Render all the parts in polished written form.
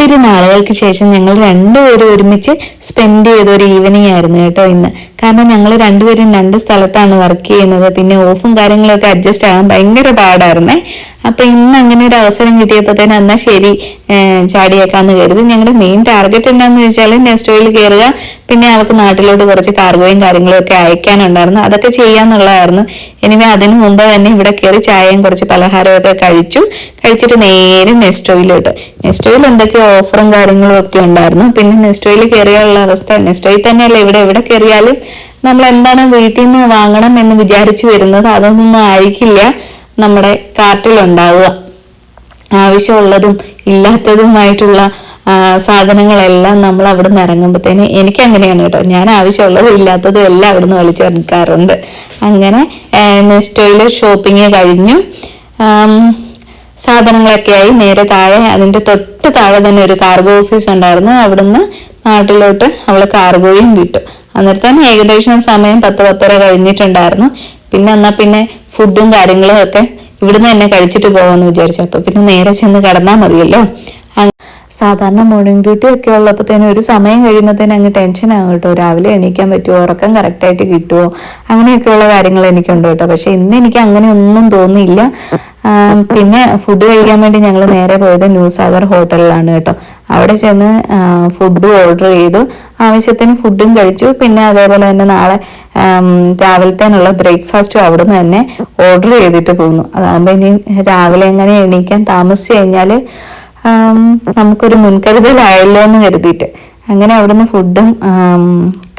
ഒത്തിരി നാളുകൾക്ക് ശേഷം ഞങ്ങൾ രണ്ടുപേരും ഒരുമിച്ച് സ്പെൻഡ് ചെയ്ത ഒരു ഈവനിങ് ആയിരുന്നു കേട്ടോ ഇന്ന്. കാരണം ഞങ്ങൾ രണ്ടുപേരും രണ്ട് സ്ഥലത്താണ് വർക്ക് ചെയ്യുന്നത്. പിന്നെ ഓഫും കാര്യങ്ങളൊക്കെ അഡ്ജസ്റ്റ് ആകാൻ ഭയങ്കര പാടായിരുന്നേ. അപ്പൊ ഇന്ന് അങ്ങനെ ഒരു അവസരം കിട്ടിയപ്പോഴത്തേനും എന്നാ ശരി ചാടിയേക്കാന്ന് കരുതി. ഞങ്ങളുടെ മെയിൻ ടാർഗറ്റ് എന്താണെന്ന് വെച്ചാൽ നെക്സ്റ്റ് ഓയിൽ കയറുക, പിന്നെ അവർക്ക് നാട്ടിലോട്ട് കുറച്ച് കാർഗോയും കാര്യങ്ങളും ഒക്കെ അയക്കാനുണ്ടായിരുന്നു, അതൊക്കെ ചെയ്യാന്നുള്ളതായിരുന്നു. എനിവേ അതിനു മുമ്പ് തന്നെ ഇവിടെ കയറി ചായയും കുറച്ച് പലഹാരമൊക്കെ കഴിച്ചിട്ട് നേരെ നെക്സ്റ്റ് ഓയിലോട്ട്. നെക്സ്റ്റ് ഓയിൽ എന്തൊക്കെയോ ഓഫറും കാര്യങ്ങളും ഒക്കെ ഉണ്ടായിരുന്നു. പിന്നെ നെക്സ്റ്റ് ഓയിൽ കയറിയുള്ള അവസ്ഥ, നെക്സ്റ്റ് ഓയിൽ തന്നെയല്ല എവിടെ കയറിയാലും നമ്മൾ എന്താണ് വീട്ടിൽ നിന്ന് വാങ്ങണം എന്ന് വിചാരിച്ചു വരുന്നത് അതൊന്നും ആയിരിക്കില്ല നമ്മുടെ കാർട്ടിലുണ്ടാവുക. ആവശ്യമുള്ളതും ഇല്ലാത്തതുമായിട്ടുള്ള സാധനങ്ങളെല്ലാം നമ്മൾ അവിടെ നിന്ന് ഇറങ്ങുമ്പോഴത്തേന് എനിക്ക് അങ്ങനെയാണ് കേട്ടോ. ഞാൻ ആവശ്യമുള്ളതും ഇല്ലാത്തതും എല്ലാം അവിടെ നിന്ന് വലിച്ചെടുക്കാറുണ്ട്. അങ്ങനെ നെക്സ്റ്റ് ഓയിൽ ഷോപ്പിംഗ് കഴിഞ്ഞു. സാധനങ്ങളൊക്കെ ആയി നേരെ താഴെ, അതിന്റെ തൊട്ട് താഴെ തന്നെ ഒരു കാർഗോ ഓഫീസ് ഉണ്ടായിരുന്നു. അവിടുന്ന് നാട്ടിലോട്ട് അവള് കാർഗോയും വിട്ടു. അന്നേരത്തേന് ഏകദേശം സമയം 10-10:30 കഴിഞ്ഞിട്ടുണ്ടായിരുന്നു. പിന്നെ ഫുഡും കാര്യങ്ങളും ഒക്കെ ഇവിടുന്ന് തന്നെ കഴിച്ചിട്ട് പോകാമെന്ന് വിചാരിച്ചു. അപ്പൊ പിന്നെ നേരെ ചെന്ന് കിടന്നാൽ മതിയല്ലോ. സാധാരണ മോർണിംഗ് ഡ്യൂട്ടി ഒക്കെ ഉള്ളപ്പോഴത്തേനും ഒരു സമയം കഴിയുമ്പോഴത്തേനും അങ്ങ് ടെൻഷൻ ആകും കേട്ടോ. രാവിലെ എണീക്കാൻ പറ്റുമോ, ഉറക്കം കറക്റ്റായിട്ട് കിട്ടുമോ, അങ്ങനെയൊക്കെയുള്ള കാര്യങ്ങൾ എനിക്കുണ്ട് കേട്ടോ. പക്ഷെ ഇന്ന് എനിക്ക് അങ്ങനെ ഒന്നും തോന്നിയില്ല. പിന്നെ ഫുഡ് കഴിക്കാൻ വേണ്ടി ഞങ്ങൾ നേരെ പോയത് ന്യൂസാഗർ ഹോട്ടലിലാണ് കേട്ടോ. അവിടെ ചെന്ന് ഫുഡ് ഓർഡർ ചെയ്തു, ആവശ്യത്തിന് ഫുഡും കഴിച്ചു. പിന്നെ അതേപോലെ തന്നെ നാളെ രാവിലത്തേനുള്ള ബ്രേക്ക്ഫാസ്റ്റും അവിടെ നിന്ന് തന്നെ ഓർഡർ ചെയ്തിട്ട് പോന്നു. അതാകുമ്പോൾ ഇനി രാവിലെ എങ്ങനെ എണീക്കാൻ താമസിച്ചു കഴിഞ്ഞാൽ നമുക്കൊരു മുൻകരുതലായല്ലോ എന്ന് കരുതിയിട്ട് അങ്ങനെ അവിടുന്ന് ഫുഡും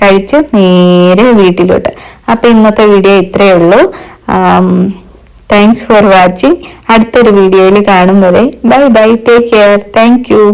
കഴിച്ച് നേരെ വീട്ടിലോട്ട്. അപ്പൊ ഇന്നത്തെ വീഡിയോ ഇത്രയേ ഉള്ളൂ. Thanks for watching. അടുത്തൊരു വീഡിയോയിൽ കാണും വരെ bye bye, take care, thank you.